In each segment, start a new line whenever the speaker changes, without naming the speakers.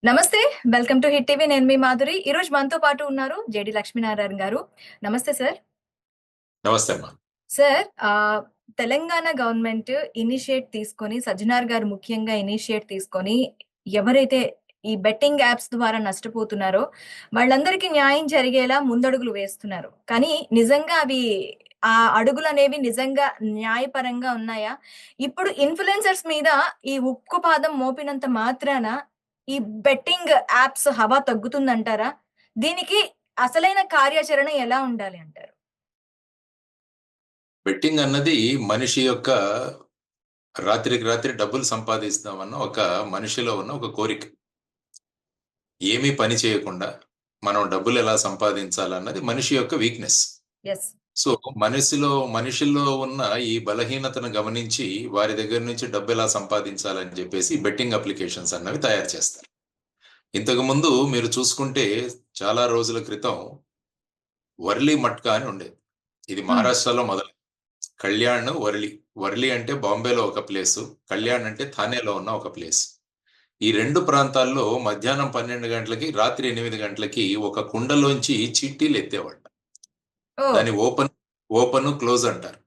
నమస్తే. Welcome to hit TV. నేను మీ మాధురి. ఈరోజు మనతో పాటు ఉన్నారు జేడీ లక్ష్మీనారాయణ గారు. నమస్తే సార్.
నమస్తే అమ్మా.
సార్ తెలంగాణ గవర్నమెంట్ ఇనిషియేట్ తీసుకొని, సజ్జనార్ గారు ముఖ్యంగా ఇనిషియేట్ తీసుకొని, ఎవరైతే ఈ బెట్టింగ్ యాప్స్ ద్వారా నష్టపోతున్నారో వాళ్ళందరికీ న్యాయం జరిగేలా ముందడుగులు వేస్తున్నారు. కానీ నిజంగా అవి ఆ అడుగులనేవి నిజంగా న్యాయపరంగా ఉన్నాయా? ఇప్పుడు ఇన్‌ఫ్లుయెన్సర్స్ మీద ఈ ఉక్కుపాదం మోపినంత మాత్రాన ఈ బెట్టింగ్ యాప్స్ హవా తగ్గుతుందంటారా? దీనికి అసలైన కార్యాచరణ ఎలా ఉండాలి అంటారు?
బెట్టింగ్ అన్నది మనిషి యొక్క రాత్రికి రాత్రి డబ్బులు సంపాదిస్తామన్న ఒక మనిషిలో ఉన్న ఒక కోరిక. ఏమీ పని చేయకుండా మనం డబ్బులు ఎలా సంపాదించాలన్నది మనిషి యొక్క వీక్నెస్.
యెస్.
సో మనిషిలో ఉన్న ఈ బలహీనతను గమనించి వారి దగ్గర నుంచి డబ్బు ఎలా సంపాదించాలని చెప్పేసి బెట్టింగ్ అప్లికేషన్స్ అన్నవి తయారు చేస్తారు. ఇంతకు ముందు మీరు చూసుకుంటే చాలా రోజుల క్రితం వర్లీ మట్కా అని ఉండేది. ఇది మహారాష్ట్రలో మొదలు. కళ్యాణ్, వర్లి. వర్లి అంటే బాంబేలో ఒక ప్లేసు, కళ్యాణ్ అంటే థానేలో ఉన్న ఒక ప్లేస్. ఈ రెండు ప్రాంతాల్లో మధ్యాహ్నం 12 గంటలకి, రాత్రి 8 గంటలకి ఒక కుండలోంచి చీట్టీలు ఎత్తేవాళ్ళు.
ఓహ్!
దాన్ని ఓపెన్ క్లోజ్ అంటారు.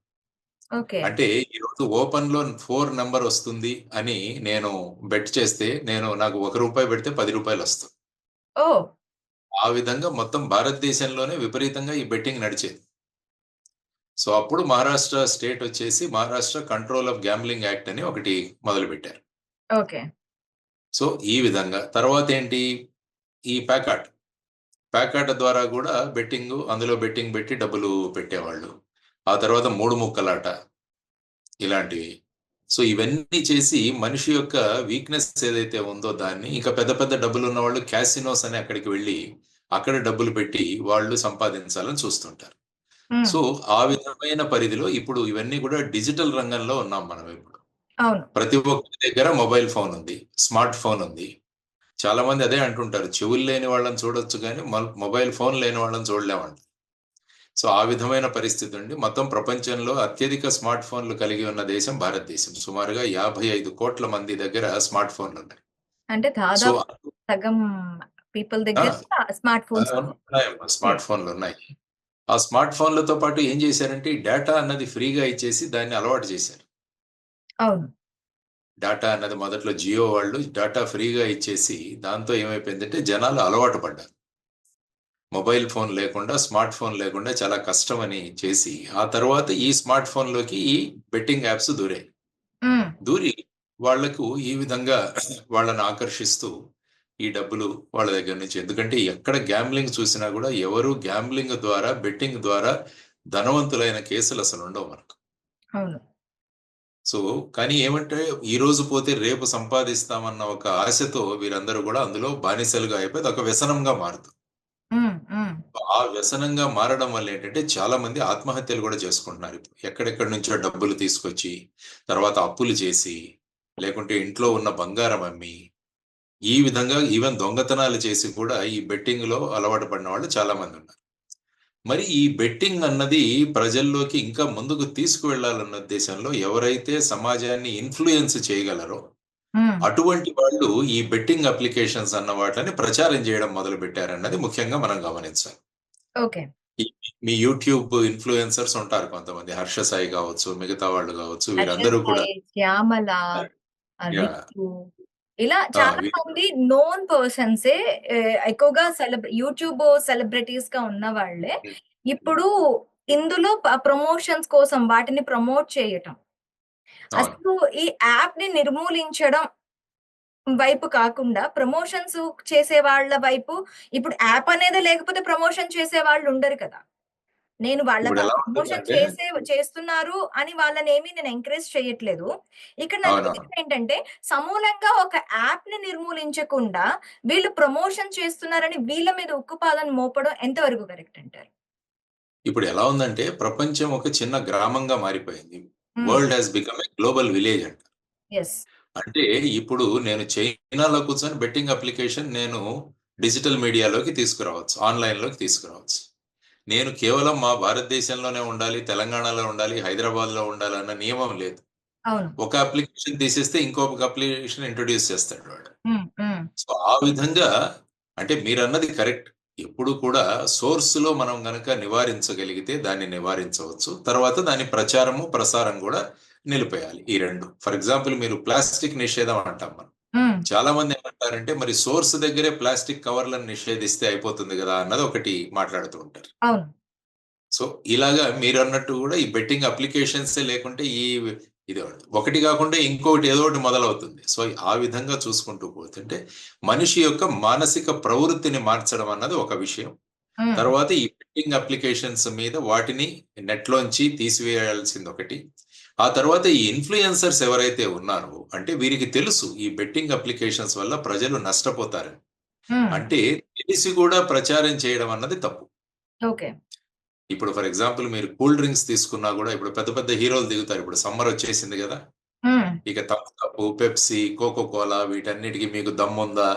ఓకే.
అంటే ఈరోజు ఓపెన్ లో 4 నెంబర్ వస్తుంది అని నేను బెట్ చేస్తే నాకు ₹1 పెడితే ₹10 వస్తుంది.
ఓహ్!
ఆ విధంగా మొత్తం భారతదేశంలోనే విపరీతంగా ఈ బెట్టింగ్ నడిచేది. సో అప్పుడు మహారాష్ట్ర స్టేట్ వచ్చేసి Maharashtra control of gambling act అని ఒకటి మొదలుపెట్టారు.
ఓకే.
సో ఈ విధంగా తర్వాత ఏంటి, ఈ ప్యాకాట్ ద్వారా కూడా అందులో బెట్టింగ్ పెట్టి డబ్బులు పెట్టేవాళ్ళు. ఆ తర్వాత 3 ముక్కలాట ఇలాంటివి. సో ఇవన్నీ చేసి మనిషి యొక్క వీక్నెస్ ఏదైతే ఉందో దాన్ని ఇంకా పెద్ద పెద్ద డబ్బులు ఉన్న వాళ్ళు క్యాసినోస్ అని అక్కడికి వెళ్ళి అక్కడ డబ్బులు పెట్టి వాళ్ళు సంపాదించాలని చూస్తుంటారు.
హ్మ్.
సో ఆ విధమైన పరిధిలో ఇప్పుడు ఇవన్నీ కూడా డిజిటల్ రంగంలో ఉన్నాం మనం ఇప్పుడు.
అవును.
ప్రతి ఒక్కరి దగ్గర మొబైల్ ఫోన్ ఉంది, స్మార్ట్ ఫోన్ ఉంది. చాలా మంది అదే అంటుంటారు, చెవులు లేని వాళ్ళని చూడొచ్చు కానీ మొబైల్ ఫోన్ లేని వాళ్ళని చూడలేమంట. సో ఆ విధమైన పరిస్థితి ఉండి మొత్తం ప్రపంచంలో అత్యధిక స్మార్ట్ ఫోన్లు కలిగి ఉన్న దేశం భారతదేశం. సుమారుగా 55 కోట్ల మంది దగ్గర స్మార్ట్ ఫోన్లు ఉన్నాయి.
అంటే
సో
దాదాపు సగం పీపుల్ దగ్గర స్మార్ట్ ఫోన్స్ ఉన్నాయి.
ఉన్నాయమ్మా, స్మార్ట్
యెస్.
ఫోన్లు ఉన్నాయి. ఆ స్మార్ట్ ఫోన్లతో పాటు ఏం చేశారంటే ఈ డేటా అన్నది ఫ్రీగా ఇచ్చేసి దాన్ని అలవాటు చేశారు.
అవును.
డాటా అన్నది మొదట్లో జియో వాళ్ళు డాటా ఫ్రీగా ఇచ్చేసి దాంతో ఏమైపోయిందంటే జనాలు అలవాటు పడ్డారు. మొబైల్ ఫోన్ లేకుండా, స్మార్ట్ ఫోన్ లేకుండా చాలా కష్టమని చేసి ఆ తర్వాత ఈ స్మార్ట్ ఫోన్లోకి ఈ బెట్టింగ్ యాప్స్ దూరాయి.
హ్మ్.
దూరి వాళ్లకు ఈ విధంగా వాళ్ళని ఆకర్షిస్తూ ఈ డబ్బులు వాళ్ళ దగ్గర నుంచి, ఎందుకంటే ఎక్కడ గ్యాంబ్లింగ్ చూసినా కూడా ఎవరు గ్యాంబ్లింగ్ ద్వారా, బెట్టింగ్ ద్వారా ధనవంతులైన కేసులు అసలు ఉండవు మనకు.
అవును.
సో కానీ ఏమంటే ఈ రోజు పోతే రేపు సంపాదిస్తామన్న ఒక ఆశతో వీరందరూ కూడా అందులో బానిసలుగా అయిపోయి ఒక వ్యసనంగా మారుతుంది.
హ్మ్. హ్మ్.
ఆ వ్యసనంగా మారడం వల్ల ఏంటంటే చాలా మంది ఆత్మహత్యలు కూడా చేసుకుంటున్నారు. ఇప్పుడు ఎక్కడెక్కడి నుంచో డబ్బులు తీసుకొచ్చి తర్వాత అప్పులు చేసి, లేకుంటే ఇంట్లో ఉన్న బంగారం అమ్మి, ఈ విధంగా ఈవెన్ దొంగతనాలు చేసి కూడా ఈ బెట్టింగ్ లో అలవాటు పడిన వాళ్ళు చాలా మంది ఉన్నారు. మరి ఈ బెట్టింగ్ అన్నది ప్రజల్లోకి ఇంకా ముందుకు తీసుకువెళ్లాలన్న ఉద్దేశంలో ఎవరైతే సమాజాన్ని ఇన్ఫ్లుయెన్స్ చేయగలరో
హ్మ్.
అటువంటి వాళ్ళు ఈ బెట్టింగ్ అప్లికేషన్స్ అన్న వాటిని ప్రచారం చేయడం మొదలు పెట్టారన్నది ముఖ్యంగా మనం గమనించాలి.
ఓకే.
మీ యూట్యూబ్ ఇన్ఫ్లుయెన్సర్స్ ఉంటారు కొంతమంది, హర్ష సాయి కావచ్చు, మిగతా వాళ్ళు కావచ్చు, వీరందరూ కూడా
అక్షయ్, శ్యామల,
యాహ్!
రితు ఇలా చాలా మంది నోన్ పర్సన్సే ఎక్కువగా యూట్యూబ్ సెలబ్రిటీస్‌గా ఉన్నవాళ్ళే. ఇప్పుడు ఇందులో ప్రమోషన్స్ కోసం వాటిని ప్రమోట్ చేయటం.
అవును.
అసలు ఈ యాప్‌ని నిర్మూలించడం వైపు కాకుండా ప్రమోషన్స్ చేసే వాళ్ళ వైపు ఇప్పుడు యాప్ అనేదే లేకపోతే ప్రమోషన్ చేసేవాళ్ళు ఉండరు కదా! నేను
ఇప్పుడు
వాళ్ళకి
ఎలా
ప్రమోషన్
ఉంటుందంటే
చేస్తున్నారు అని వాళ్ళనేమి నేను ఎంకరేజ్ చేయట్లేదు. ఇక్కడ నా
అవునవును.
ఉద్దేశ్యం ఏంటంటే, సమూలంగా ఒక యాప్‌ని నిర్మూలించకుండా వీళ్ళు ప్రమోషన్ చేస్తున్నారని వీళ్ళ మీద ఉక్కుపాదం మోపడం ఎంతవరకు కరెక్ట్ అంటారు?
ఇప్పుడు ఎలా ఉందంటే ప్రపంచం ఒక చిన్న గ్రామంగా మారిపోయింది.
హ్మ్.
World has become a global village అంట.
యెస్.
అంటే ఇప్పుడు నేను చైనాలో కూర్చొని బెట్టింగ్ అప్లికేషన్ నేను డిజిటల్ మీడియాలోకి తీసుకురావచ్చు, ఆన్‌లైన్‌లోకి తీసుకురావచ్చు. నేను కేవలం మా భారతదేశంలోనే ఉండాలి, తెలంగాణలో ఉండాలి, హైదరాబాద్‌లో ఉండాలన్న నియమం లేదు.
అవును.
ఒక అప్లికేషన్ తీసేస్తే ఇంకొక అప్లికేషన్ ఇంట్రొడ్యూస్ చేస్తాడు వాడు.
హ్మ్. హ్మ్.
సో ఆ విధంగా అంటే మీరన్నది కరెక్ట్. ఎప్పుడు కూడా సోర్స్‌లో మనం గనక నివారించగలిగితే దాన్ని నివారించవచ్చు. తర్వాత దాని ప్రచారము, ప్రసారం గూడా నిలిపేయాలి ఈ 2. ఫర్ ఎగ్జాంపుల్ మీరు ప్లాస్టిక్ నిషేధం అంటాం మనం.
హ్మ్.
చాలా మంది ఏమంటారంటే మరి సోర్స్ దగ్గరే ప్లాస్టిక్ కవర్‌లను నిషేధిస్తే అయిపోతుంది గదా! అన్నది ఒకటి మాట్లాడుతూ ఉంటారు.
అవును.
సో, ఇలాగా మీరన్నట్టు గూడా ఈ బెట్టింగ్ అప్లికేషన్సే లేకుంటే ఇది ఒకటి గాకుండా ఇంకొకటి ఏదో ఒకటి మొదలవుతుంది. సో, ఆ విధంగా చూసుకుంటూ పోతుంటే మనిషి యొక్క మానసిక ప్రవృత్తిని మార్చడం అన్నది ఒక విషయం.
హ్మ్.
తర్వాత ఈ బెట్టింగ్ అప్లికేషన్స్ మీద వాటిని నెట్‌లోంచి తీసివేయాల్సిందొకటి. ఆ తర్వాత ఈ ఇన్‌ఫ్లుయెన్సర్స్ ఎవరైతే ఉన్నారో అంటే వీరికి తెలుసు ఈ బెట్టింగ్ అప్లికేషన్స్ వల్ల ప్రజలు నష్టపోతారని.
హ్మ్.
అంటే తెలిసి గూడా ప్రచారం చేయడం అన్నది తప్పు.
ఓకే.
ఇప్పుడు ఫర్ ఎగ్జాంపుల్ మీరు కూల్ డ్రింక్స్ తీసుకున్నా గూడా ఇప్పుడు పెద్ద పెద్ద హీరోలు దిగుతారు. ఇప్పుడు సమ్మర్ వచ్చేసింది గదా!
హ్మ్.
ఇక Thums Up, Pepsi, Coca Cola వీటన్నిటికి మీకు దమ్ముందా?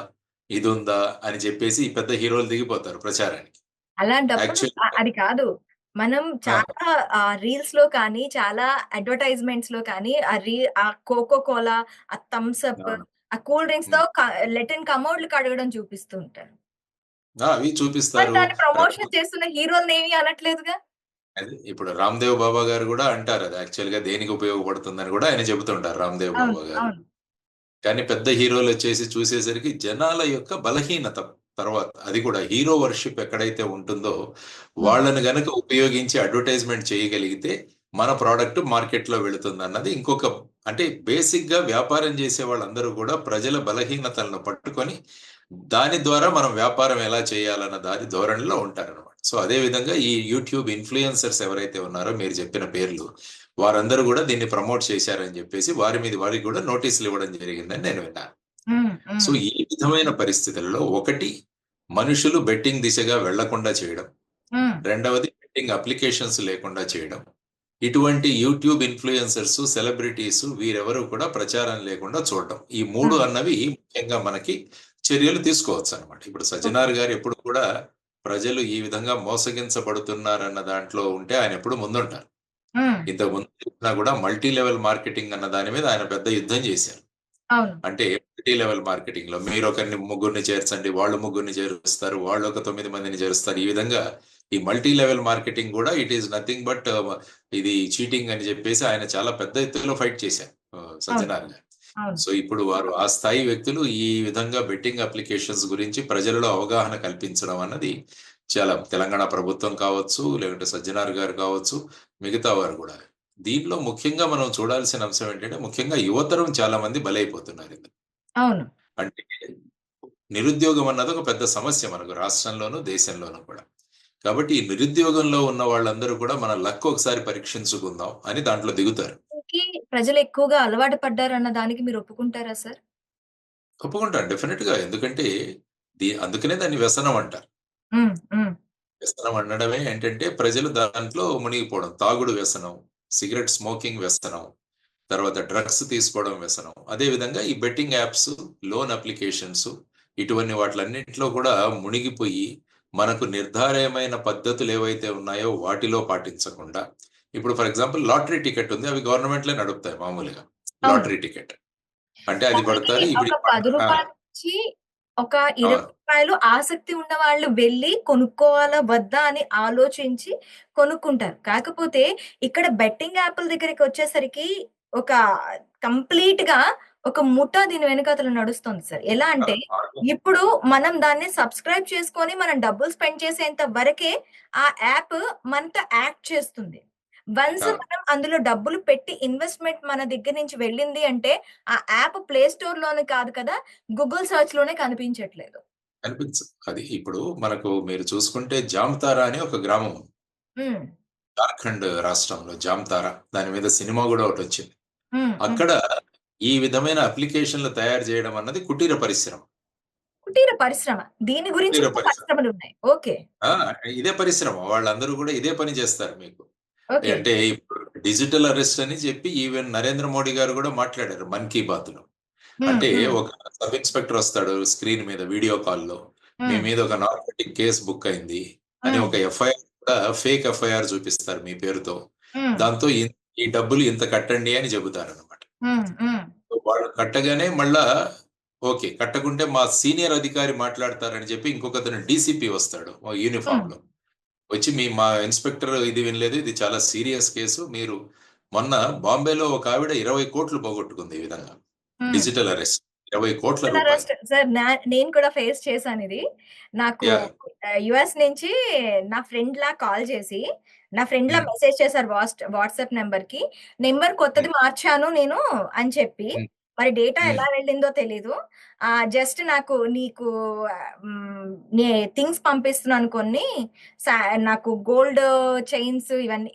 ఇదుందా? అని చెప్పేసి ఈ పెద్ద హీరోలు దిగిపోతారు ప్రచారానికి.
అలాంటప్పుడు
యాక్చువల్‌గా
అది కాదు. మనం
ఆ!
చాలా రీల్స్‌లో కానీ, చాలా అడ్వర్‌టైజ్‌మెంట్స్‌లో కానీ, ఆ కోకో కోలా, ఆ థమ్స్ అప్,
అవును.
ఆ కూల్ డ్రింక్స్‌తో
హ్మ్.
లెటిన్ కమోడ్లు కడగడం చూపిస్తూ ఉంటారు.
ఆ! అవి
మరి
చూపిస్తారు.
దాన్ని
తర్వాత
ప్రమోషన్ చేస్తున్న హీరోలనేమి అనట్లేదుగా?
అది ఇప్పుడు 'రామ్‌దేవ్ బాబా' గారు గూడా అంటారు అది యాక్చువల్‌గా దేనికి ఉపయోగపడుతుందని గూడా ఆయన చెబుతుంటారు 'రామ్‌దేవ్
అవును.
బాబా' గారు.
అవును.
కానీ పెద్ద హీరోలొచ్చేసి చూసేసరికి జనాల యొక్క బలహీనత తర్వాత అది కూడా హీరో వర్షిప్ ఎక్కడైతే ఉంటుందో
హ్మ్.
వాళ్ళని గనక ఉపయోగించి అడ్వర్టైజ్మెంట్ చేయగలిగితే మన ప్రోడక్ట్ మార్కెట్‌లో వెళుతుందన్నది ఇంకొక అంటే బేసిక్‌గా వ్యాపారం చేసే వాళ్ళందరూ కూడా ప్రజల బలహీనతలను పట్టుకొని దాని ద్వారా మనం వ్యాపారం ఎలా చేయాలన్న దాని ధోరణిలో ఉంటారనమాట. సో అదే విధంగా ఈ యూట్యూబ్ ఇన్‌ఫ్లుయెన్సర్స్ ఎవరైతే ఉన్నారో మీరు చెప్పిన పేర్లు వారందరూ గూడా దీన్ని ప్రమోట్ చేశారని జెప్పేసి వారికి గూడా నోటీసులివ్వడం జరిగిందని నేను విన్నాను.
హ్మ్.
సో,
హ్మ్.
ఈ విధమైన పరిస్థితులలో ఒకటి మనుషులు బెట్టింగ్ దిశగా వెళ్ళకుండా చేయడం.
హ్మ్.
రెండవది బెట్టింగ్ అప్లికేషన్స్ లేకుండా చేయడం. ఇటువంటి యూట్యూబ్ ఇన్‌ఫ్లుయెన్సర్స్, సెలబ్రిటీస్ వీరెవరు కూడా ప్రచారం లేకుండా చూడడం. ఈ 3
హ్మ్.
అన్నవి ముఖ్యంగా మనకి చర్యలు తీసుకోవచ్చనమాట. ఇప్పుడు
ఓకే.
సజ్జనార్ గారు ఎప్పుడు కూడా ప్రజలు ఈ విధంగా మోసగించబడుతున్నారన్న దాంట్లో ఉంటే ఆయనెప్పుడు ముందుంటారు.
హ్మ్.
ఇంతకుముందు చూసినా గూడా మల్టీ లెవెల్ మార్కెటింగ్ అన్న దాని మీద ఆయన పెద్ద యుద్ధం జేశారు.
అవును.
అంటే మల్టీ లెవెల్ మార్కెటింగ్‌లో మీరొకరిని ముగ్గురిని చేర్చండి, వాళ్ళు ముగ్గురిని చేరుస్తారు, వాళ్ళొక 9 మందిని చేరుస్తారు. ఈ విధంగా ఈ మల్టీ లెవెల్ మార్కెటింగ్ గూడా ఇట్ ఈస్ నథింగ్ బట్ ఇది చీటింగ్ అని జెప్పేసి ఆయన చాలా పెద్ద ఎత్తులో ఫైట్ చేశారు.
అవును.
సజ్జనార్ గారు.
అవును.
సో, ఇప్పుడు వారు ఆ స్థాయి వ్యక్తులు ఈ విధంగా బెట్టింగ్ అప్లికేషన్స్ గురించి ప్రజలలో అవగాహన కల్పించడం అన్నది చాలా తెలంగాణ ప్రభుత్వం కావచ్చు, లేదంటే సజ్జనార్ గారు కావచ్చు, మిగతా వారు గూడా. దీంట్లో ముఖ్యంగా మనం చూడాల్సిన అంశం ఏంటంటే, ముఖ్యంగా యువతరం చాలా మంది బలైపోతున్నారు ఇందులో.
అవును.
అంటే నిరుద్యోగం అన్నది ఒక పెద్ద సమస్య మనకు రాష్ట్రంలోను, దేశంలోను కూడా. కాబట్టి ఈ నిరుద్యోగంలో ఉన్న వాళ్ళందరూ కూడా మన లక్ ఒకసారి పరీక్షించుకుందాం అని దాంట్లో దిగుతారు.
కి ప్రజలు ఎక్కువగా అలవాటు పడ్డారన్న దానికి మీరు ఒప్పుకుంటారా సార్?
ఒప్పుకుంటాను డెఫినిట్‌గా. ఎందుకంటే అందుకనే దాన్ని వ్యసనం అంటారు.
హ్మ్. హ్మ్.
వ్యసనం అనడమే ఏంటంటే ప్రజలు దాంట్లో మునిగిపోవడం. తాగుడు వ్యసనం, సిగరెట్ స్మోకింగ్ వ్యసనం, తర్వాత డ్రగ్స్ తీసుకోవడం వ్యసనం. అదే విధంగా ఈ బెట్టింగ్ యాప్స్, లోన్ అప్లికేషన్స్ ఇటువంటి వాటిలన్నిటిలో కూడా మునిగిపోయి, మనకు నిర్ధారయమైన పద్ధతులేవైతే ఉన్నాయో వాటిలో పాటించకుండా, ఇప్పుడు ఫర్ ఎగ్జాంపుల్ లాటరీ టికెట్ ఉంది. అవి గవర్నమెంట్‌లే నడుపుతాయి మామూలుగా.
అవును.
Lottery ticket. అంటే అది
దానికి
పడతారు. ఇప్పుడు
ఒక
ఈ
రూ.
ఆ!
10 నుంచి ఒక రూ.
అవును.
20 ఆసక్తి ఉన్నవాళ్ళు వెళ్లి కొనుక్కోవాలా? వద్దా? అని ఆలోచించి కొనుక్కుంటారు. కాకపోతే ఇక్కడ బెట్టింగ్ యాపుల దగ్గరికొచ్చేసరికి ఒక కంప్లీట్‌గా ఒక ముఠా దీని వెనకాతల నడుస్తుంది సార్. ఎలా
ఆ!
అంటే ఇప్పుడు మనం దాన్ని సబ్‌స్క్రైబ్ చేసుకొని మనం డబ్బులు స్పెండ్ చేసేంత వరకే ఆ యాప్ మనతో యాక్ట్ చేస్తుంది. వన్స్
అవును.
మనం అందులో డబ్బులు పెట్టి ఇన్వెస్ట్‌మెంట్ మన దగ్గర నుంచి వెళ్ళింది అంటే ఆ యాప్ ప్లే స్టోర్‌లోనే కాదు కదా! గూగుల్ సెర్చ్‌లోనే కనిపించట్లేదు.
కనిపించదు. అది ఇప్పుడు మనకు మీరు చూసుకుంటే జామ్తారా అని ఒక గ్రామం ఉంది.
హ్మ్.
జార్ఖండ్ రాష్ట్రంలో జామ్తారా. దాని మీద సినిమా గూడా ఒకటొచ్చింది.
హ్మ్. హ్మ్.
అక్కడ ఈ విధమైన అప్లికేషన్‌లు తయారు చేయడం అన్నది కుటీర పరిశ్రమ.
కుటీర పరిశ్రమ. దీని గురించి
కుటీర
కూడా
పరిశ్రమ.
పరిశ్రమలున్నాయి. ఓకే.
ఆ! ఇదే పరిశ్రమ. వాళ్ళందరూ గూడా ఇదే పని చేస్తారు మీకు.
ఓకే.
అంటే ఇప్పుడు డిజిటల్ అరెస్ట్ అని చెప్పి ఈవెన్ నరేంద్ర మోడీ గారు గూడా మాట్లాడారు 'మన్ కీ బాత్‌లో'.
హ్మ్.
అంటే
హ్మ్.
ఒక సబ్ ఇన్స్‌పెక్టర్ వస్తాడు స్క్రీన్ మీద వీడియో కాల్‌లో. మీ
హ్మ్.
మీద ఒక నార్కోటిక్ కేస్ బుక్ అయింది అని
హ్మ్.
ఒక ఎఫ్ఐఆర్ కూడా ఫేక్ ఎఫ్ఐఆర్ చూపిస్తారు మీ పేరుతో.
హ్మ్.
దాంతో ఈ డబ్బులు ఇంత కట్టండి అని చెబుతారనమాట.
హ్మ్. హ్మ్.
వాళ్ళు కట్టగానే మళ్ళా ఓకే, కట్టకుంటే మా సీనియర్ అధికారి మాట్లాడతారని చెప్పి ఇంకొకతను డీసీపీ వస్తాడు యూనిఫామ్
హ్మ్.
లో, వచ్చి మా ఇన్స్పెక్టర్ ఇది వినలేదు, ఇది చాలా సీరియస్ కేసు. మీరు మొన్న బాంబేలో ఒక ఆవిడ 20 కోట్లు పోగొట్టుకుంది ఈ విధంగా,
హ్మ్.
డిజిటల్ అరెస్ట్, 20 కోట్ల రూపాయలు.
అరెస్ట్ సార్ నేను కూడా ఫేస్ చేశాను ఇది. నాకు
యా.
యూఎస్ నుంచి నా ఫ్రెండ్‌లా కాల్ చేసి, నా ఫ్రెండ్‌లా
ఉమ్,
మెసేజ్ చేశారు వాట్సాప్ నంబర్‌కి. నంబర్
ఉమ్,
కొత్తది మార్చాను నేను అని చెప్పి,
ఉమ్,
మరి డేటా
ఉమ్,
ఎలా వెళ్ళిందో తెలీదు. జస్ట్ నాకు నీకు హ్మ్, నే థింగ్స్ పంపిస్తున్నాను కొన్ని. సా నాకు గోల్డ్ చైన్స్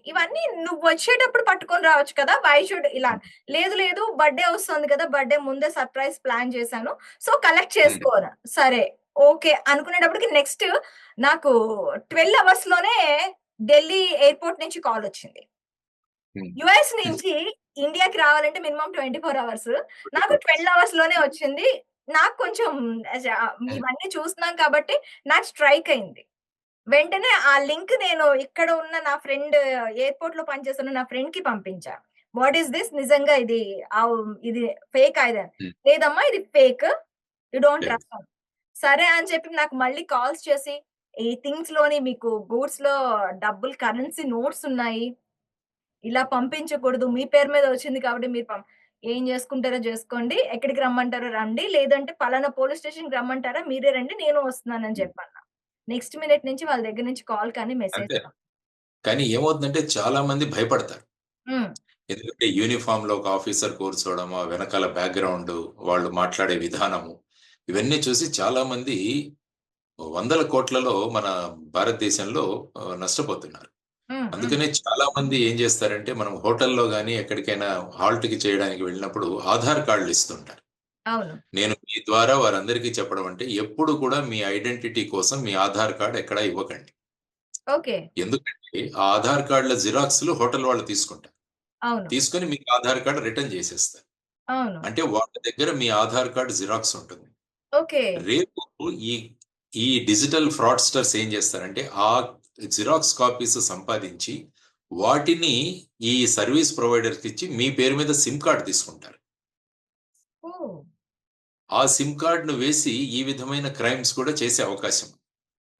ఇవన్నీ నువ్వొచ్చేటప్పుడు పట్టుకొని రావచ్చు కదా! వై షుడ్ ఇలా లేదు లేదు బర్త్‌డే వస్తుంది కదా! బర్త్‌డే ముందే సర్ప్రైజ్ ప్లాన్ చేశాను. సో, కలెక్ట్
ఉమ్,
చేసుకోరా. సరే. ఓకే. అనుకునేటప్పటికి నెక్స్ట్ నాకు 12 అవర్స్‌లోనే ఢిల్లీ ఎయిర్‌పోర్ట్ నుంచి కాలొచ్చింది.
ఉమ్.
యూఎస్ నుంచి ఇండియాకి రావాలంటే మినిమమ్ 24 అవర్స్. నాకు 12 అవర్స్‌లోనే వచ్చింది. నాకు కొంచెం అజ ఇవన్నీ చూస్తున్నాం కాబట్టి నాకు స్ట్రైక్ అయింది. వెంటనే ఆ లింక్ నేను ఇక్కడ ఉన్న నా ఫ్రెండ్ ఎయిర్‌పోర్ట్‌లో పనిచేస్తున్న నా ఫ్రెండ్‌కి పంపించా. వాట్ ఈస్ థిస్ నిజంగా ఇది ఫేకా ఇది?
ఉమ్.
లేదమ్మా ఇది ఫేక్. యూ డోంట్
లేదు.
ట్రస్ట్. సరే అని చెప్పి నాకు మళ్ళీ కాల్స్ చేసి, ఈ థింగ్స్‌లోని మీకు గూడ్స్‌లో డబ్బులు కరెన్సీ నోట్స్ ఉన్నాయి. ఇలా పంపించకూడదు. మీ పేరు మీద వచ్చింది కాబట్టి మీరు ఏం చేసుకుంటారో చేసుకోండి. ఎక్కడికి రమ్మంటారో రండి. లేదంటే పలానా పోలీస్ స్టేషన్‌కి రమ్మంటారా? మీరే రండి. నేను వస్తున్నానని
ఉమ్.
చెప్పన్నా. నెక్స్ట్ మినిట్ నుంచి వాళ్ళ దగ్గర నుంచి కాల్ కానీ, మెసేజ్
అంతే.
కానీ.
కానీ ఏమవుతుందంటే చాలా మంది భయపడతారు.
హ్మ్.
ఎందుకంటే యూనిఫామ్ లో ఒక ఆఫీసర్ కూర్చోవడం, ఆ వెనకాల బ్యాక్గ్రౌండ్, వాళ్ళు మాట్లాడే విధానము, ఇవన్నీ చూసి చాలా మంది వందల కోట్లలో మన భారతదేశంలో నష్టపోతున్నారు.
హ్మ్. హ్మ్.
అందుకనే చాలా మంది ఏం చేస్తారంటే, మనం హోటల్లో గానీ ఎక్కడికైనా హాల్ట్ కి చేయడానికి వెళ్ళినప్పుడు ఆధార్ కార్డులు ఇస్తుంటారు.
అవును.
నేను మీ ద్వారా వారందరికీ చెప్పడం అంటే, ఎప్పుడు కూడా మీ ఐడెంటిటీ కోసం మీ ఆధార్ కార్డ్ ఎక్కడా ఇవ్వకండి.
ఓకే.
ఎందుకంటే ఆ ఆధార్ కార్డుల జిరాక్స్లు హోటల్ వాళ్ళు తీసుకుంటారు.
అవును.
తీసుకొని మీకు ఆధార్ కార్డ్ రిటర్న్ చేసేస్తారు.
అవును.
అంటే వాళ్ళ దగ్గర మీ ఆధార్ కార్డ్ జిరాక్స్ ఉంటుంది.
ఓకే.
రేపు ఈ ఈ డిజిటల్ ఫ్రాడ్స్టర్స్ ఏం చేస్తారంటే, ఆ జిరాక్స్ కాపీస్ సంపాదించి వాటిని ఈ సర్వీస్ ప్రొవైడర్‌కి ఇచ్చి మీ పేరు మీద సిమ్ కార్డ్ తీసుకుంటారు.
ఓహ్!
ఆ సిమ్ కార్డ్‌ను వేసి ఈ విధమైన క్రైమ్స్ కూడా చేసే అవకాశం.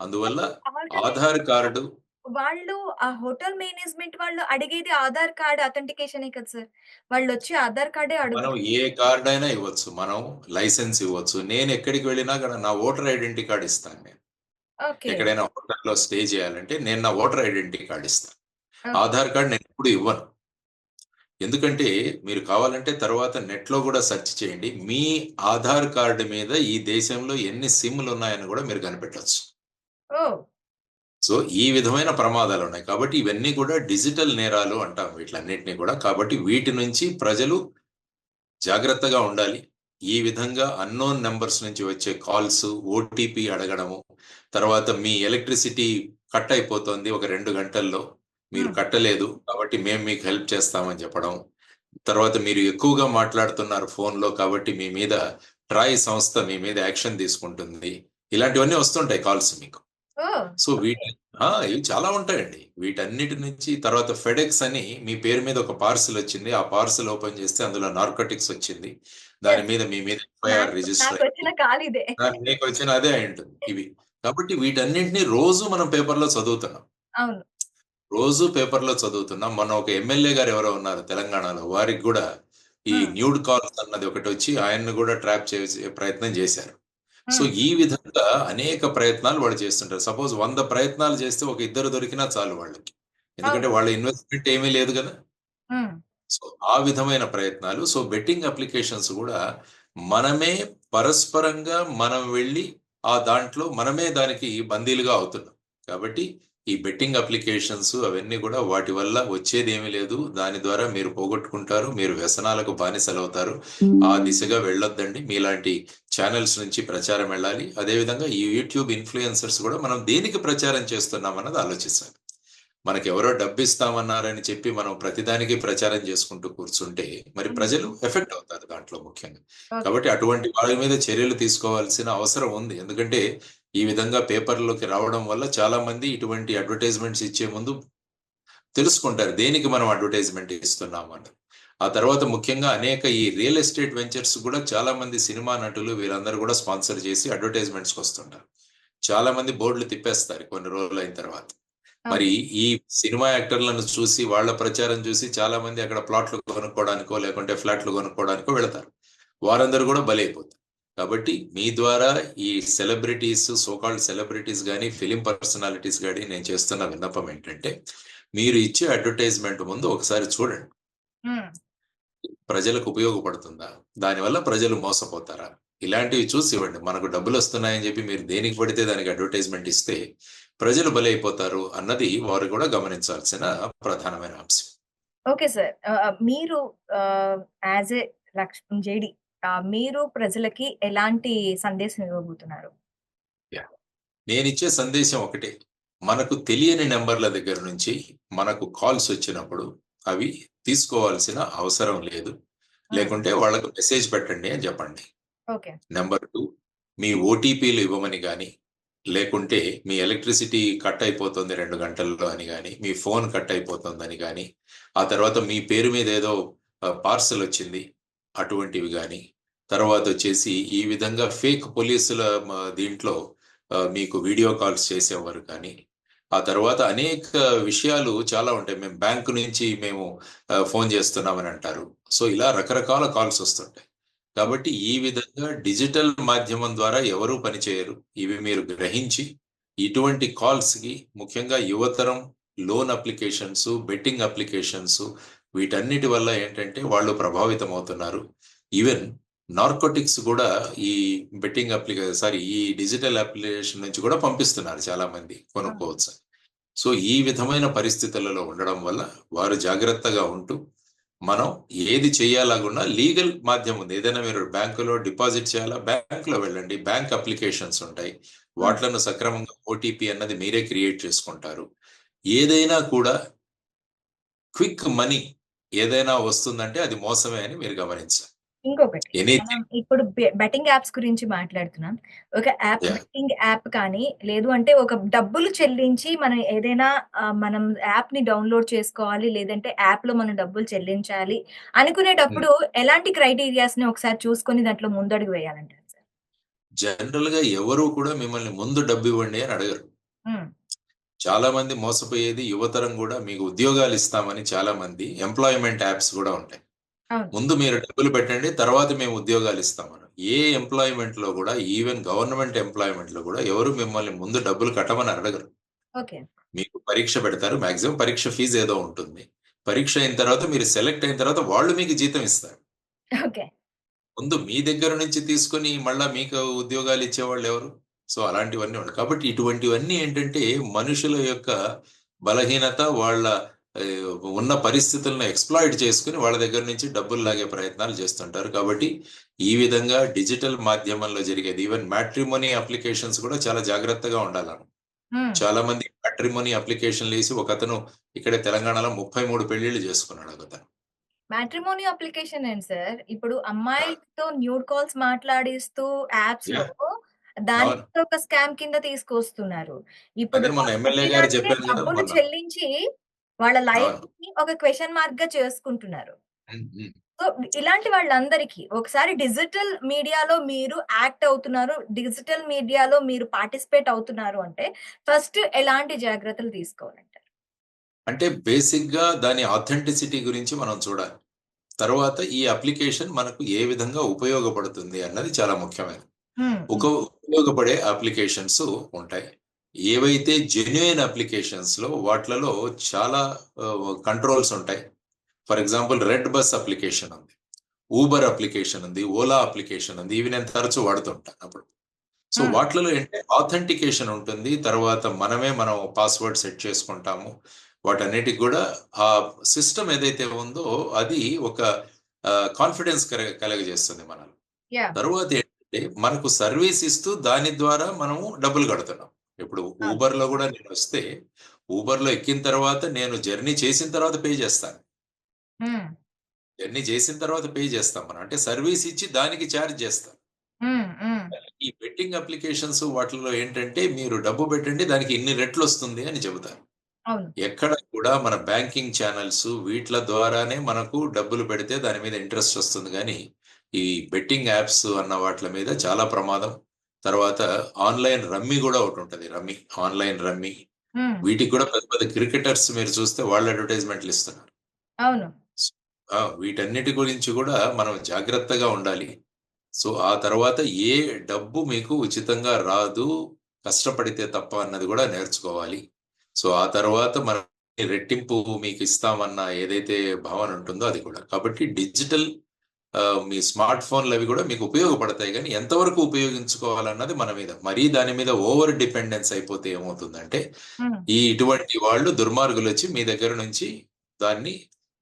అందువల్ల
కానీ
ఆధార్ కార్డు
వాళ్ళు ఆ హోటల్ మేనేజ్‌మెంట్ వాళ్ళు అడిగేది ఆధార్ కార్డ్ అథెంటికేషనే కదా సార్. వాళ్ళొచ్చి ఆధార్ కార్డే
మనం
అడుగుతారు.
ఏ కార్డ్ అయినా ఇవ్వచ్చు. మనం లైసెన్స్ ఇవ్వచ్చు. నేను ఎక్కడికి వెళ్ళినా కూడా నా వోటర్ ఐడెంటిటీ కార్డ్ ఇస్తాను నేను.
ఓకే.
ఎక్కడైనా హోటల్‌లో స్టే చేయాలంటే నేను నా వోటర్ ఐడెంటిటీ కార్డ్ ఇస్తాను.
ఓకే.
ఆధార్ కార్డ్ నేనెప్పుడు ఇవ్వను. ఎందుకంటే మీరు కావాలంటే తర్వాత నెట్‌లో గూడా సెర్చ్ చేయండి. మీ ఆధార్ కార్డ్ మీద ఈ దేశంలో ఎన్ని సిమ్‌లున్నాయని గూడా మీరు కనిపెట్టొచ్చు.
ఓహ్!
సో, ఈ విధమైన ప్రమాదాలున్నాయి. కాబట్టి ఇవన్నీ కూడా డిజిటల్ నేరాలు అంటాం వీటిలన్నిటిని గూడా. కాబట్టి వీటి నుంచి ప్రజలు జాగ్రత్తగా ఉండాలి. ఈ విధంగా అన్‌నోన్ నంబర్స్ నుంచి వచ్చే కాల్స్, ఓటీపీ అడగడము, తర్వాత మీ ఎలక్ట్రిసిటీ కట్ అయిపోతోంది ఒక 2 గంటల్లో. మీరు
హ్మ్.
కట్టలేదు కాబట్టి మేము మీకు హెల్ప్ చేస్తామని చెప్పడం. తర్వాత మీరు ఎక్కువగా మాట్లాడుతున్నారు ఫోన్‌లో కాబట్టి మీ మీద ట్రాయ్ సంస్థ మీ మీద యాక్షన్ తీసుకుంటుంది. ఇలాంటివన్నీ వస్తుంటాయి కాల్స్ మీకు.
ఓహ్!
So,
okay.
ఇవి చాలా ఉంటాయండి. వీటన్నిటి నుంచి తర్వాత ఫెడెక్స్ అని మీ పేరు మీద ఒక పార్సెల్ వచ్చింది. ఆ పార్సెల్ ఓపెన్ చేస్తే అందులో నార్కోటిక్స్ వచ్చింది. దాని
యెస్.
మీద మీ మీద ఎఫ్ఐఆర్ రిజిస్టర్ అయింది.
నాకొచ్చిన కాల్ ఇదే.
మీకొచ్చిన అదే అయుంటుంది ఇవి. కాబట్టి వీటన్నిటిని రోజు మనం పేపర్‌లో చదువుతున్నాం.
అవును.
రోజు పేపర్‌లో చదువుతున్నాం. మొన్న ఒక ఎమ్మెల్యే గారు ఎవరో ఉన్నారు తెలంగాణలో. వారికి గూడా ఈ
హ్మ్.
న్యూడ్ కాల్స్ అన్నది ఒకటొచ్చి ఆయన్ని గూడా ట్రాప్ చేసే ప్రయత్నం చేశారు. సో,
హ్మ్.
ఈ విధంగా అనేక ప్రయత్నాలు వాళ్ళు చేస్తుంటారు. సపోజ్ 100 ప్రయత్నాలు చేస్తే ఒక ఇద్దరు దొరికినా చాలు వాళ్ళకి. ఎందుకంటే
అవును.
వాళ్ళ ఇన్వెస్ట్‌మెంట్ ఏమీ లేదు గదా!
హ్మ్.
సో, ఆ విధమైన ప్రయత్నాలు. సో, బెట్టింగ్ అప్లికేషన్స్ గూడా మనమే పరస్పరంగా మనం వెళ్లి ఆ దాంట్లో మనమే దానికి బందీలుగా అవుతున్నాం. కాబట్టి ఈ బెట్టింగ్ అప్లికేషన్స్ అవన్నీ గూడా వాటి వల్ల వచ్చేదేమీ లేదు. దాని ద్వారా మీరు పోగొట్టుకుంటారు. మీరు వ్యసనాలకు బానిసలవుతారు. ఆ దిశగా వెళ్ళొద్దండి. మీలాంటి ఛానెల్స్ నుంచి ప్రచారం వెళ్ళాలి. అదే విధంగా ఈ యూట్యూబ్ ఇన్‌ఫ్లుయెన్సర్స్ గూడా మనం దేనికి ప్రచారం చేస్తున్నామన్నది ఆలోచించాలి. మనకెవరో డబ్బిస్తామన్నారని చెప్పి మనం ప్రతిదానికి ప్రచారం చేసుకుంటూ కూర్చుంటే, మరి
హ్మ్.
ప్రజలు ఎఫెక్ట్ అవుతారు దాంట్లో ముఖ్యంగా.
ఓకే.
కాబట్టి అటువంటి వాళ్ళ మీద చర్యలు తీసుకోవాల్సిన అవసరం ఉంది. ఎందుకంటే, ఈ విధంగా పేపర్‌లోకి రావడం వల్ల చాలామంది ఇటువంటి అడ్వర్టైజ్‌మెంట్స్ ఇచ్చే ముందు తెలుసుకుంటారు. దేనికి మనం అడ్వర్టైజ్‌మెంట్ ఇస్తున్నామని. ఆ తర్వాత ముఖ్యంగా అనేక ఈ రియల్ ఎస్టేట్ వెంచర్స్ కూడా చాలా మంది సినిమా నటులు వీళ్ళందరూ కూడా స్పాన్సర్ చేసి అడ్వర్టైజ్మెంట్స్కి వస్తుంటారు. చాలా మంది బోర్డులు తిప్పేస్తారు కొన్ని రోజులు అయిన తర్వాత. మరి
అవును.
ఈ సినిమా యాక్టర్లను చూసి వాళ్ళ ప్రచారం చూసి చాలా మంది అక్కడ ప్లాట్లు కొనుక్కోవడానికో లేకుంటే ఫ్లాట్లు కొనుక్కోవడానికో వెళతారు. వారందరూ కూడా బలైపోతారు. కాబట్టి మీ ద్వారా ఈ సెలబ్రిటీస్, సోకాల్డ్ సెలబ్రిటీస్ కానీ ఫిలిం పర్సనాలిటీస్ కానీ నేను చేస్తున్న విన్నపం ఏంటంటే, మీరు ఇచ్చే అడ్వర్టైజ్మెంట్ ముందు ఒకసారి చూడండి.
హ్మ్.
ప్రజలకు ఉపయోగపడుతుందా? దానివల్ల ప్రజలు మోసపోతారా? ఇలాంటివి చూసి ఇవ్వండి. మనకు డబ్బులు వస్తున్నాయని చెప్పి మీరు దేనికి పడితే దానికి అడ్వర్టైజ్మెంట్ ఇస్తే ప్రజలు బలైపోతారు అన్నది వారు కూడా గమనించాల్సిన ప్రధానమైన అంశం.
Okay sir. మీరు యాజ్ ఎ జేడీ మీరు ప్రజలకి ఎలాంటి సందేశం ఇవ్వబోతున్నారు?
యాహ్! నేనిచ్చే సందేశం ఒకటే. మనకు తెలియని నంబర్ల దగ్గర నుంచి మనకు కాల్స్ వచ్చినప్పుడు అవి తీసుకోవాల్సిన అవసరం లేదు.
హ్మ్.
లేకుంటే వాళ్ళకు మెసేజ్ పెట్టండి అని చెప్పండి.
ఓకే.
నంబర్ 2 మీ ఓటీపీలు ఇవ్వమని గాని, లేకుంటే మీ ఎలక్ట్రిసిటీ కట్ అయిపోతుంది 2 గంటల్లో అని గాని, మీ ఫోన్ కట్ అయిపోతుందని గాని, ఆ తర్వాత మీ పేరు మీద ఏదో పార్సెల్ వచ్చింది అటువంటివి గాని, తర్వాతొచ్చేసి ఈ విధంగా ఫేక్ పోలీసుల దీంట్లో మీకు వీడియో కాల్స్ చేసేవారు కానీ, ఆ తర్వాత అనేక విషయాలు చాలా ఉంటాయి. మేము బ్యాంకు నుంచి మేము ఫోన్ చేస్తున్నామని అంటారు. సో, ఇలా రకరకాల కాల్స్ వస్తుంటాయి. కాబట్టి ఈ విధంగా డిజిటల్ మాధ్యమం ద్వారా ఎవరు పనిచేయరు. ఇవి మీరు గ్రహించి ఇటువంటి కాల్స్‌కి ముఖ్యంగా యువతరం లోన్ అప్లికేషన్స్, బెట్టింగ్ అప్లికేషన్స్ వీటన్నిటి వల్ల ఏంటంటే వాళ్ళు ప్రభావితమవుతున్నారు. ఈవెన్ నార్కోటిక్స్ గూడా ఈ ఈ డిజిటల్ అప్లికేషన్ నుంచి కూడా పంపిస్తున్నారు చాలామంది
అవును.
కొనుక్కోవచ్చని. సో, ఈ విధమైన పరిస్థితులలో ఉండడం వల్ల వారు జాగ్రత్తగా ఉంటూ మనం ఏది చేయాలనుకున్నా లీగల్ మాధ్యమం ఉంది. ఏదైనా మీరు బ్యాంకులో డిపాజిట్ చేయాలా, బ్యాంక్‌లో వెళ్ళండి. బ్యాంక్ అప్లికేషన్స్ ఉంటాయి.
హ్మ్.
వాటిలను సక్రమంగా ఓటీపీ అన్నది మీరే క్రియేట్ చేసుకుంటారు. ఏదైనా కూడా క్విక్ మనీ ఏదైనా వస్తుందంటే అది మోసమే అని మీరు గమనించాలి.
ఇంకొకటి మనం
ఎనీథింగ్
ఇప్పుడు బెట్టింగ్ యాప్స్ గురించి మాట్లాడుతున్నాం. ఒక యాప్
యాహ్!
బెట్టింగ్ యాప్ కానీ, లేదు అంటే ఒక డబ్బులు చెల్లించి మనం ఏదైనా మనం యాప్‌ని డౌన్‌లోడ్ చేసుకోవాలి. లేదంటే యాప్‌లో మనం డబ్బులు చెల్లించాలి
హ్మ్.
అనుకునేటప్పుడు ఎలాంటి క్రైటీరియాస్‌ని ఒకసారి చూసుకొని దాంట్లో ముందడుగు వేయాలంటారు సార్?
జనరల్‌గా ఎవరు కూడా మిమ్మల్ని ముందు డబ్బివ్వండి అని అడగరు.
హ్మ్.
చాలా మంది మోసపోయేది యువతరం గూడా మీకు ఉద్యోగాలు ఇస్తామని చాలా మంది ఎంప్లాయ్‌మెంట్ యాప్స్ గూడా ఉంటాయి.
అవును.
ముందు మీరు డబ్బులు పెట్టండి. తర్వాత మేము ఉద్యోగాలు ఇస్తామని. ఏ ఎంప్లాయ్‌మెంట్‌లో గూడా ఈవెన్ గవర్నమెంట్ ఎంప్లాయ్‌మెంట్‌లో గూడా ఎవరు మిమ్మల్ని ముందు డబ్బులు కట్టమని అడగరు.
ఓకే.
మీకు పరీక్ష పెడతారు. మాక్సిమం పరీక్ష ఫీజ్ ఏదో ఉంటుంది. పరీక్ష అయిన తర్వాత మీరు సెలెక్ట్ అయిన తర్వాత వాళ్ళు మీకు జీతం ఇస్తారు.
ఓకే.
ముందు మీ దగ్గర నుంచి తీసుకొని మళ్ళా మీకు ఉద్యోగాలు ఇచ్చేవాళ్ళెవరు? సో, అలాంటివన్నీ ఉండవు. కాబట్టి ఇటువంటివన్నీ ఏంటంటే మనుషుల యొక్క బలహీనత వాళ్ళ ఉన్న పరిస్థితులను ఎక్స్‌ప్లాయిట్ చేసుకొని వాళ్ళ దగ్గర నుంచి డబ్బులు లాగే ప్రయత్నాలు చేస్తుంటారు. కాబట్టి ఈ విధంగా డిజిటల్ మాధ్యమంలో జరిగేది ఈవెన్ మ్యాట్రిమోనీ అప్లికేషన్స్ కూడా చాలా జాగ్రత్తగా ఉండాల.
హ్మ్.
చాలా మంది మ్యాట్రిమోనీ అప్లికేషన్‌లేసి ఒకతను ఇక్కడే తెలంగాణలో 33 పెళ్లిళ్లు చేసుకున్నాడు ఒకతను.
మ్యాట్రిమోనీ అప్లికేషన్ ఏంటి సార్? ఇప్పుడు
ఆ!
అమ్మాయిలతో న్యూడ్ కాల్స్ మాట్లాడిస్తూ యాప్స్‌లో
యాహ్!
దాన్ని
అవును.
కూడా ఒక స్కామ్ కింద తీసుకొస్తున్నారు. ఇప్పుడు
అదే మొన్న ఎమ్మెల్యే గారు
పెట్టినంటే
చెప్పారు గదా!
డబ్బులు
మొన్న.
చెల్లించి వాళ్ళ
అవును.
లైఫ్‌ని ఒక క్వెషన్ మార్క్‌గా చేసుకుంటున్నారు.
హ్మ్. హ్మ్.
సో, ఇలాంటి వాళ్ళందరికీ ఒకసారి డిజిటల్ మీడియాలో మీరు యాక్ట్ అవుతున్నారు. డిజిటల్ మీడియాలో మీరు పార్టిసిపేట్ అవుతున్నారు అంటే ఫస్ట్ ఎలాంటి జాగ్రత్తలు తీసుకోవాలంటారు?
అంటే బేసిక్‌గా దాని ఆథెంటిసిటీ గురించి మనం చూడాలి. తరువాత ఈ అప్లికేషన్ మనకు ఏ విధంగా ఉపయోగపడుతుంది అన్నది చాలా ముఖ్యమైనది.
హ్మ్.
ఒక
హ్మ్.
ఉపయోగపడే అప్లికేషన్స్ ఉంటాయి. ఏవైతే జెన్యూన్ అప్లికేషన్స్‌లో వాట్లలో చాలా కంట్రోల్స్ ఉంటాయి. For example red bus application ఉంది. ఊబర్ అప్లికేషన్ ఉంది. ఓలా అప్లికేషన్ ఉంది. ఇవి నేను తరచూ వాడుతూ ఉంటాను అప్పుడు. సో,
హ్మ్.
వాటిలలో ఏంటే ఆథెంటికేషన్ ఉంటుంది. తర్వాత మనమే మనం పాస్వర్డ్ సెట్ చేసుకుంటాము. వాటన్నిటికి గూడా ఆ సిస్టమ్ ఏదైతే ఉందో అది ఒక కాన్ఫిడెన్స్ కలగజేస్తుంది మనలో.
యాహ్!
తరువాత ఏంటంటే మనకు సర్వీస్ ఇస్తూ దాని ద్వారా మనము డబ్బులు కడుతున్నాం. ఇప్పుడు
అవును.
ఊబర్‌లో గూడా నేనొస్తే ఊబర్‌లో ఎక్కిన తర్వాత నేను జర్నీ చేసిన తర్వాత పే చేస్తాను.
హ్మ్.
జర్నీ చేసిన తర్వాత పే చేస్తాం మనం. అంటే సర్వీస్ ఇచ్చి దానికి చార్జ్ చేస్తాం.
హ్మ్. హ్మ్.
ఈ బెట్టింగ్ అప్లికేషన్స్ వాటిల్లో ఏంటంటే మీరు డబ్బు పెట్టండి దానికి ఇన్ని రెట్లొస్తుంది అని చెబుతారు.
అవును.
ఎక్కడ కూడా మన బ్యాంకింగ్ ఛానల్స్ వీట్ల ద్వారానే మనకు డబ్బులు పెడితే దాని మీద ఇంట్రెస్ట్ వస్తుంది కానీ ఈ బెట్టింగ్ యాప్స్ అన్న వాటి మీద చాలా ప్రమాదం. తర్వాత ఆన్లైన్ రమ్మీ కూడా ఒకటి ఉంటుంది. ఆన్లైన్ రమ్మీ
హ్మ్.
వీటికి కూడా పెద్ద పెద్ద క్రికెటర్స్ మీరు చూస్తే వాళ్ళు అడ్వర్టైజ్మెంట్లు ఇస్తున్నారు.
అవును.
వీటన్నిటి గురించి కూడా మనం జాగ్రత్తగా ఉండాలి. సో ఆ తర్వాత ఏ డబ్బు మీకు ఉచితంగా రాదు, కష్టపడితే తప్ప అన్నది కూడా నేర్చుకోవాలి. సో ఆ తర్వాత మన రెట్టింపు మీకు ఇస్తామన్న ఏదైతే భావన ఉంటుందో అది కూడా. కాబట్టి డిజిటల్ మీ స్మార్ట్ ఫోన్లు అవి కూడా మీకు ఉపయోగపడతాయి కానీ ఎంతవరకు ఉపయోగించుకోవాలన్నది మన మీద. మరీ దాని మీద ఓవర్ డిపెండెన్స్ అయిపోతే ఏమవుతుందంటే
హ్మ్.
ఇటువంటి వాళ్ళు దుర్మార్గులు వచ్చి మీ దగ్గర నుంచి దాన్ని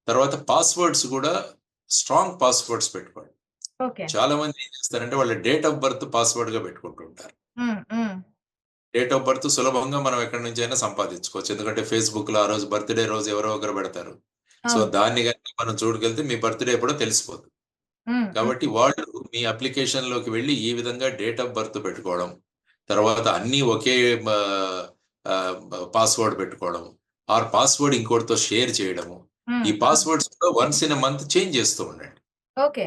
తర్వాత పాస్వర్డ్స్ కూడా స్ట్రాంగ్ పాస్వర్డ్స్ పెట్టుకోండి.
ఓకే.
చాలా మంది ఏం చేస్తారంటే వాళ్ళ డేట్ ఆఫ్ బర్త్ పాస్వర్డ్ గా పెట్టుకుంటుంటారు.
హ్మ్. హ్మ్.
డేట్ ఆఫ్ బర్త్ సులభంగా మనం ఎక్కడి నుంచి అయినా సంపాదించుకోవచ్చు. ఎందుకంటే ఫేస్బుక్ లో ఆ రోజు బర్త్డే రోజు ఎవరో ఒకరు పెడతారు. సో
అవును.
దాన్ని కనుక మనం చూడగలిగితే మీ బర్త్డే ఎప్పుడో తెలిసిపోతుంది.
హ్మ్.
కాబట్టి
హ్మ్.
వాళ్ళు మీ అప్లికేషన్ లోకి వెళ్ళి ఈ విధంగా డేట్ ఆఫ్ బర్త్ పెట్టుకోవడం, తర్వాత అన్ని ఒకే పాస్వర్డ్ పెట్టుకోవడం, ఆర్ పాస్వర్డ్ ఇంకోటితో షేర్ చేయడము.
హ్మ్.
ఈ
హ్మ్.
పాస్వర్డ్స్ కూడా వన్స్ ఇన్ మంత్ చేంజ్ చేస్తూ ఉండండి.
ఓకే.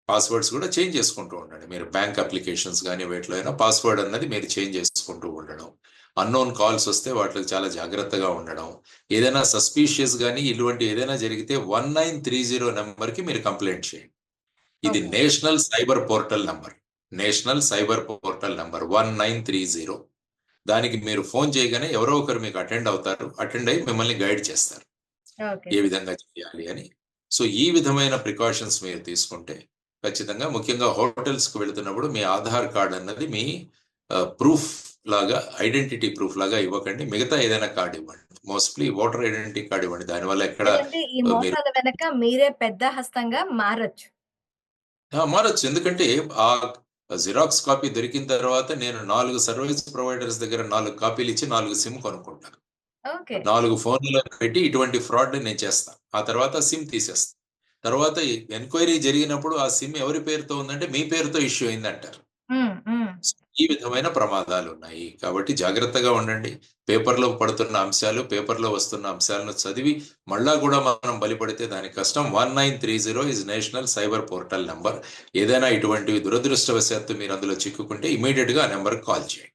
పాస్వర్డ్స్ కూడా చేంజ్ చేసుకుంటూ ఉండండి. మీరు బ్యాంక్ అప్లికేషన్స్ కానీ వేటిలో అయినా పాస్వర్డ్ అన్నది మీరు చేంజ్ చేసుకుంటూ ఉండడం. అన్నోన్ కాల్స్ వస్తే వాటికి చాలా జాగ్రత్తగా ఉండడం. ఏదైనా సస్పీషియస్ కానీ ఇటువంటి ఏదైనా జరిగితే 1930 నెంబర్కి మీరు కంప్లైంట్ చేయండి. ఇది
okay.
National cyber portal number. 1930. దానికి మీరు ఫోన్ చేయగానే ఎవరో ఒకరు మీకు అటెండ్ అయ్యి మిమ్మల్ని గైడ్ చేస్తారు
ఓకే
ఏ
సార్.
విధంగా చేయాలి అని. సో ఈ విధమైన ప్రికాషన్స్ మీరు తీసుకుంటే ఖచ్చితంగా, ముఖ్యంగా హోటల్స్కి వెళుతున్నప్పుడు మీ ఆధార్ కార్డ్ అన్నది మీ ప్రూఫ్ లాగా, ఐడెంటిటీ ప్రూఫ్ లాగా ఇవ్వకండి. మిగతా ఏదైనా కార్డు ఇవ్వండి. మోస్ట్లీ ఓటర్ ఐడెంటిటీ కార్డు ఇవ్వండి. దానివల్ల ఎక్కడ
ఎందుకంటే ఈ
మీరు
మోసాల వెనక మీరే పెద్ద హస్తంగా మారొచ్చు.
మారొచ్చు. ఎందుకంటే ఆ జిరాక్స్ కాపీ దొరికిన తర్వాత నేను 4 సర్వీస్ ప్రొవైడర్స్ దగ్గర 4 కాపీలు ఇచ్చి 4 సిమ్ కొనుక్కుంటాను.
ఓకే.
4 ఫోన్లలో పెట్టి ఇటువంటి ఫ్రాడ్ నేను చేస్తాను. ఆ తర్వాత సిమ్ తీసేస్తాను. తర్వాత ఎంక్వైరీ జరిగినప్పుడు ఆ సిమ్ ఎవరి పేరుతో ఉందంటే మీ పేరుతో ఇష్యూ అయిందంటారు.
హ్మ్. హ్మ్.
ఈ విధమైన ప్రమాదాలు ఉన్నాయి. కాబట్టి జాగ్రత్తగా ఉండండి. పేపర్‌లో పడుతున్న అంశాలు, పేపర్‌లో వస్తున్న అంశాలను చదివి మళ్ళా కూడా మనం బలిపడితే దానికి కష్టం. 1930 is national cyber portal number. ఏదైనా ఇటువంటివి దురదృష్టవశాత్తు మీరు అందులో చిక్కుకుంటే ఇమ్మీడియేట్‌గా ఆ నంబర్‌కి కాల్ చేయండి.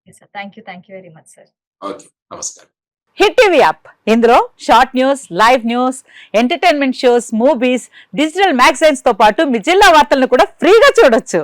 Okay sir. Thank you very much sir.
Okay. నమస్కారం.
హిట్ టీవీ యాప్ ఇందులో short news, live news, entertainment shows, movies, digital magazines తో పాటు మీ జిల్లా వార్తలను కూడా ఫ్రీగా చూడొచ్చు.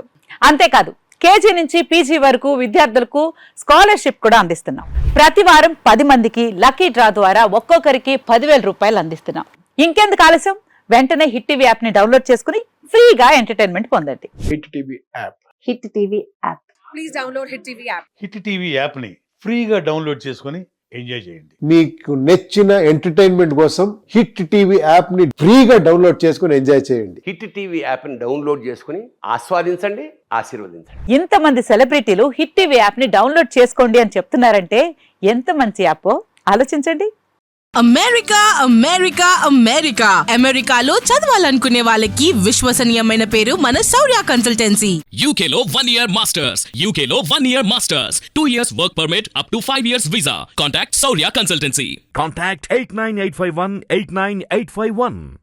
అంతేకాదు కేజీ నుంచి పీజీ వరకు విద్యార్థులకు స్కాలర్షిప్ కూడా అందిస్తున్నాం. ప్రతి వారం 10 మందికి లక్కీ డ్రా ద్వారా ఒక్కొక్కరికి 10,000 రూపాయలు అందిస్తున్నాం. ఇంకెందుకు ఆలస్యం, వెంటనే హిట్ టీవీ యాప్ ని డౌన్లోడ్ చేసుకుని ఫ్రీగా ఎంటర్టైన్మెంట్ పొందండి.
Hit TV app.
Hit TV app.
Please download Hit TV app.
Hit TV యాప్ని ఫ్రీగా డౌన్లోడ్ చేసుకొని ఎంజాయ్ చేయండి.
మీకు నచ్చిన ఎంటర్టైన్మెంట్ కోసం హిట్ టీవీ యాప్ ని ఫ్రీగా డౌన్లోడ్ చేసుకుని ఎంజాయ్ చేయండి.
హిట్ టీవీ యాప్ని డౌన్లోడ్ చేసుకుని ఆస్వాదించండి, ఆశీర్వదించండి.
ఇంతమంది సెలబ్రిటీలు హిట్ టీవీ యాప్ ని డౌన్లోడ్ చేసుకోండి అని చెప్తున్నారంటే ఎంత మంచి యాప్ ఆలోచించండి.
అమెరికా అమెరికా అమెరికా అమెరికాలో చదవాలనుకునే వాళ్ళకి విశ్వసనీయమైన పేరు మన శౌర్య consultancy.
UK Law 1 Year Masters. UK Law 1 Year Masters. 2 years work permit up to 5 years visa. Contact Saurya Consultancy.
Contact 89851 89851.